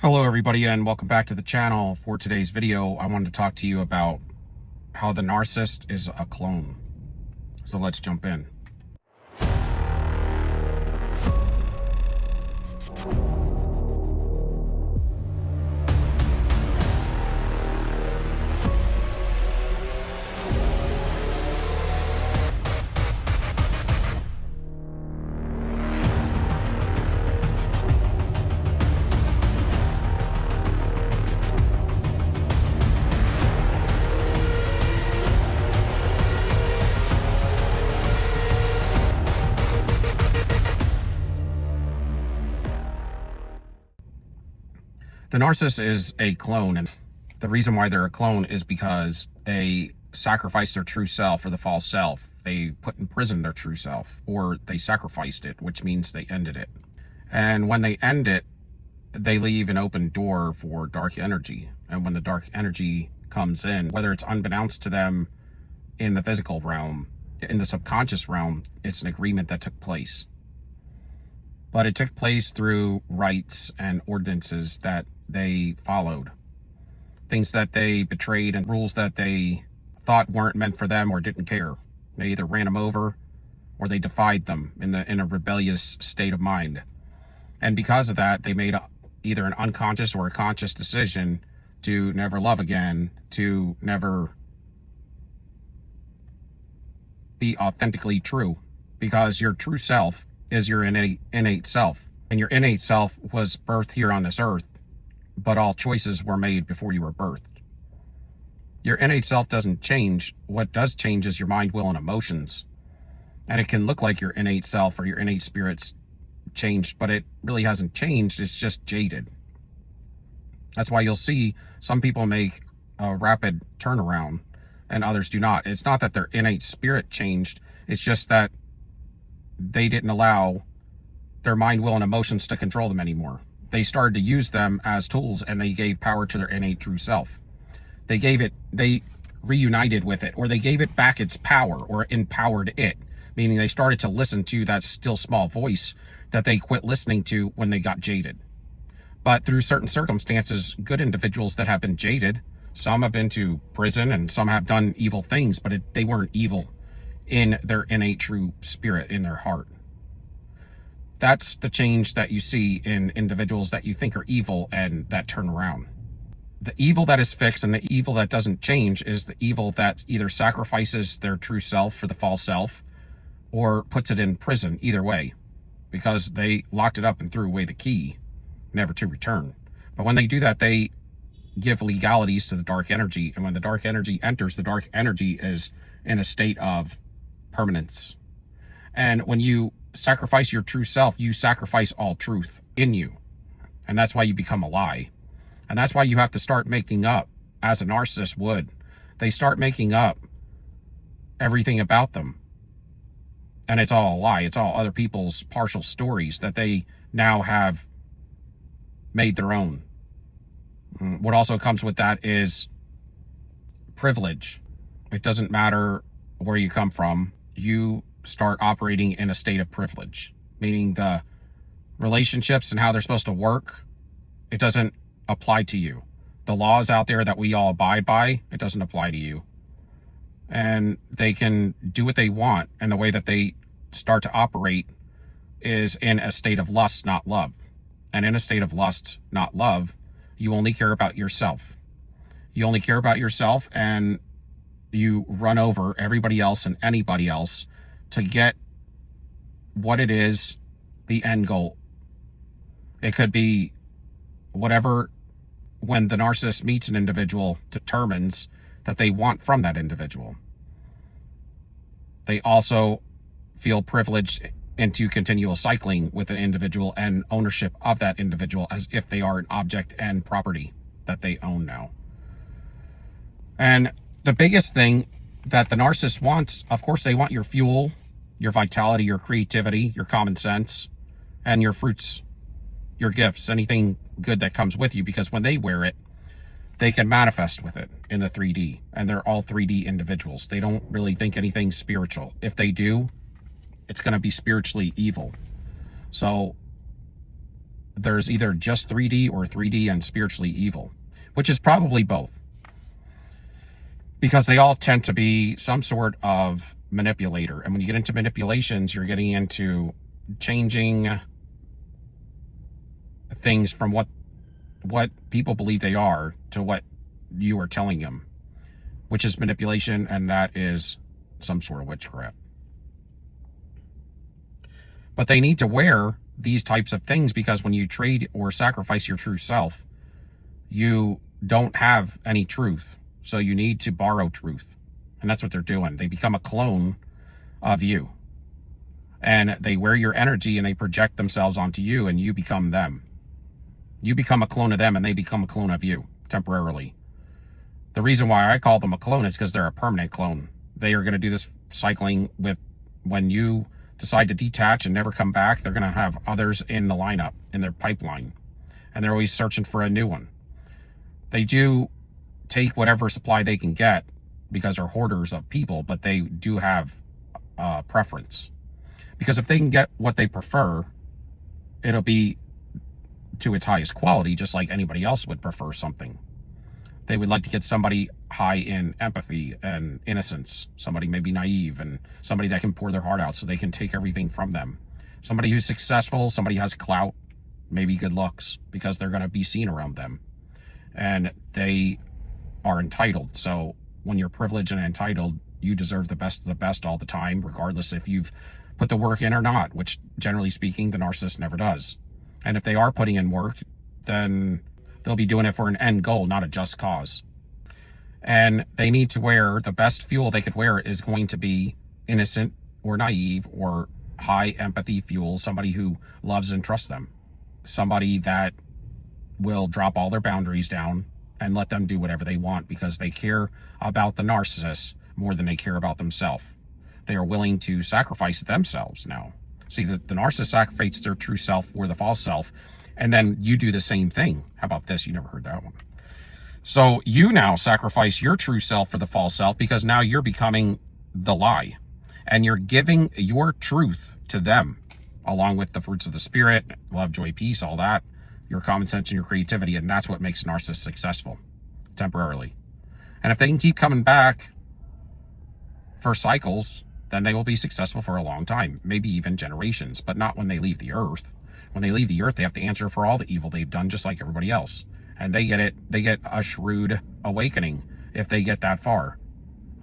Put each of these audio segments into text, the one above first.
Hello everybody and welcome back to the channel. For today's video, I wanted to talk to you about how the narcissist is a clone. So let's jump in. The narcissist is a clone, and the reason why they're a clone is because they sacrifice their true self for the false self. They put in prison their true self, or they sacrificed it, which means they ended it. And when they end it, they leave an open door for dark energy. And when the dark energy comes in, whether it's unbeknownst to them in the physical realm, in the subconscious realm, it's an agreement that took place. But it took place through rites and ordinances that they followed. Things that they betrayed and rules that they thought weren't meant for them or didn't care. They either ran them over or they defied them in a rebellious state of mind. And because of that, they made either an unconscious or a conscious decision to never love again, to never be authentically true. Because your true self is your innate self. And your innate self was birthed here on this earth, but all choices were made before you were birthed. Your innate self doesn't change. What does change is your mind, will, and emotions. And it can look like your innate self or your innate spirit's changed, but it really hasn't changed. It's just jaded. That's why you'll see some people make a rapid turnaround and others do not. It's not that their innate spirit changed. It's just that they didn't allow their mind, will, and emotions to control them anymore. They started to use them as tools, and they gave power to their innate true self. They reunited with it, or they gave it back its power, or empowered it, meaning they started to listen to that still small voice that they quit listening to when they got jaded. But through certain circumstances, good individuals that have been jaded, some have been to prison and some have done evil things, but they weren't evil in their innate true spirit, in their heart. That's the change that you see in individuals that you think are evil and that turn around. The evil that is fixed and the evil that doesn't change is the evil that either sacrifices their true self for the false self or puts it in prison, either way, because they locked it up and threw away the key, never to return. But when they do that, they give legalities to the dark energy. And when the dark energy enters, the dark energy is in a state of permanence. And when you sacrifice your true self, you sacrifice all truth in you. And that's why you become a lie. And that's why you have to start making up, as a narcissist would. They start making up everything about them. And it's all a lie. It's all other people's partial stories that they now have made their own. What also comes with that is privilege. It doesn't matter where you come from. You start operating in a state of privilege, meaning the relationships and how they're supposed to work, it doesn't apply to you. The laws out there that we all abide by, it doesn't apply to you. And they can do what they want, and the way that they start to operate is in a state of lust, not love. And in a state of lust, not love, you only care about yourself. You only care about yourself, and you run over everybody else and anybody else to get what it is, the end goal. It could be whatever, when the narcissist meets an individual, determines that they want from that individual. They also feel privileged into continual cycling with an individual and ownership of that individual as if they are an object and property that they own now. And the biggest thing that the narcissist wants, of course, they want your fuel, your vitality, your creativity, your common sense, and your fruits, your gifts, anything good that comes with you, because when they wear it, they can manifest with it in the 3D, and they're all 3D individuals. They don't really think anything spiritual. If they do, it's going to be spiritually evil. So there's either just 3D or 3D and spiritually evil, which is probably both, because they all tend to be some sort of manipulator. And when you get into manipulations, you're getting into changing things from what people believe they are to what you are telling them, which is manipulation, and that is some sort of witchcraft. But they need to wear these types of things, because when you trade or sacrifice your true self, you don't have any truth. So you need to borrow truth. And that's what they're doing. They become a clone of you. And they wear your energy and they project themselves onto you, and you become them. You become a clone of them and they become a clone of you temporarily. The reason why I call them a clone is because they're a permanent clone. They are going to do this cycling with, when you decide to detach and never come back, they're going to have others in the lineup, in their pipeline. And they're always searching for a new one. They do take whatever supply they can get because they're hoarders of people, but they do have preference. Because if they can get what they prefer, it'll be to its highest quality, just like anybody else would prefer something. They would like to get somebody high in empathy and innocence, somebody maybe naive, and somebody that can pour their heart out so they can take everything from them. Somebody who's successful, somebody who has clout, maybe good looks, because they're going to be seen around them. And they are entitled. So when you're privileged and entitled, you deserve the best of the best all the time, regardless if you've put the work in or not, which generally speaking, the narcissist never does. And if they are putting in work, then they'll be doing it for an end goal, not a just cause. And they need to wear, the best fuel they could wear is going to be innocent or naive or high empathy fuel, somebody who loves and trusts them. Somebody that will drop all their boundaries down and let them do whatever they want, because they care about the narcissist more than they care about themselves. They are willing to sacrifice themselves now. See, the narcissist sacrifices their true self or the false self, and then you do the same thing. How about this? You never heard that one. So you now sacrifice your true self for the false self, because now you're becoming the lie, and you're giving your truth to them, along with the fruits of the spirit, love, joy, peace, all that, your common sense and your creativity. And that's what makes a narcissist successful temporarily. And if they can keep coming back for cycles, then they will be successful for a long time, maybe even generations, but not when they leave the earth. When they leave the earth, they have to answer for all the evil they've done, just like everybody else. And they get a shrewd awakening if they get that far.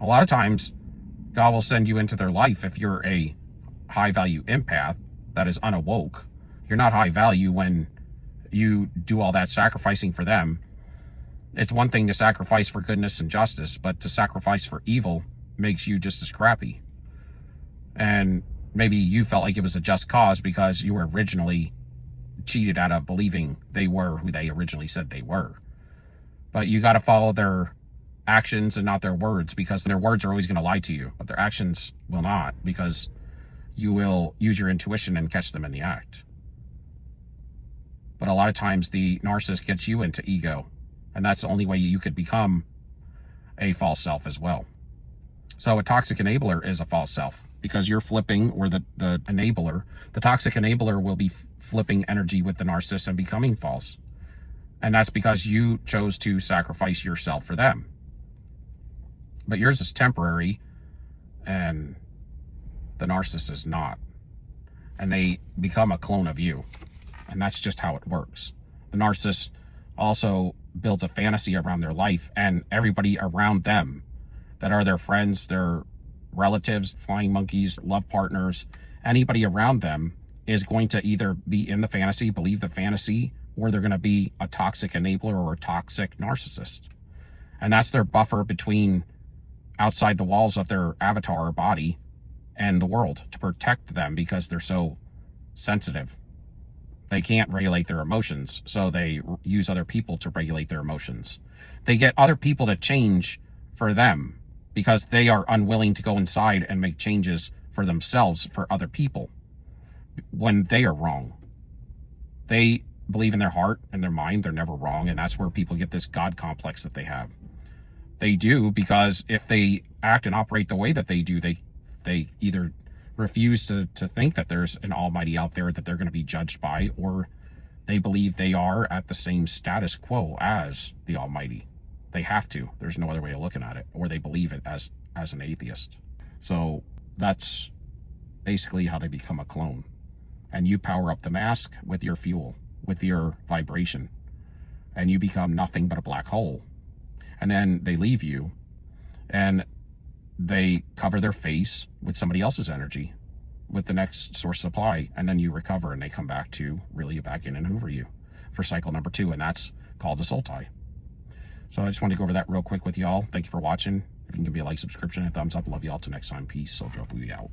A lot of times, God will send you into their life if you're a high value empath that is unawoke. You're not high value when you do all that sacrificing for them. It's one thing to sacrifice for goodness and justice, but to sacrifice for evil makes you just as crappy. And maybe you felt like it was a just cause because you were originally cheated out of believing they were who they originally said they were. But you got to follow their actions and not their words, because their words are always going to lie to you, but their actions will not, because you will use your intuition and catch them in the act. But a lot of times the narcissist gets you into ego, and that's the only way you could become a false self as well. So a toxic enabler is a false self, because you're flipping, or the enabler, the toxic enabler will be flipping energy with the narcissist and becoming false. And that's because you chose to sacrifice yourself for them. But yours is temporary, and the narcissist is not. And they become a clone of you. And that's just how it works. The narcissist also builds a fantasy around their life and everybody around them that are their friends, their relatives, flying monkeys, love partners, anybody around them is going to either be in the fantasy, believe the fantasy, or they're going to be a toxic enabler or a toxic narcissist. And that's their buffer between outside the walls of their avatar or body and the world, to protect them, because they're so sensitive. They can't regulate their emotions, so they use other people to regulate their emotions. They get other people to change for them because they are unwilling to go inside and make changes for themselves for other people when they are wrong. They believe in their heart and their mind they're never wrong, and that's where people get this God complex that they have. They do, because if they act and operate the way that they do, they either refuse to think that there's an almighty out there that they're going to be judged by, or They believe they are at the same status quo as the Almighty. They have to. There's no other way of looking at it. Or they believe it as an atheist. So that's basically how they become a clone. And you power up the mask with your fuel, with your vibration. And you become nothing but a black hole. And then they leave you and they cover their face with somebody else's energy, with the next source supply, and then you recover and they come back to reel you back in and hoover you for cycle number 2, and that's called a soul tie. So I just wanted to go over that real quick with y'all. Thank you for watching. If you can give me a like, subscription, and a thumbs up. Love y'all. Till next time. Peace. Soul Booey out.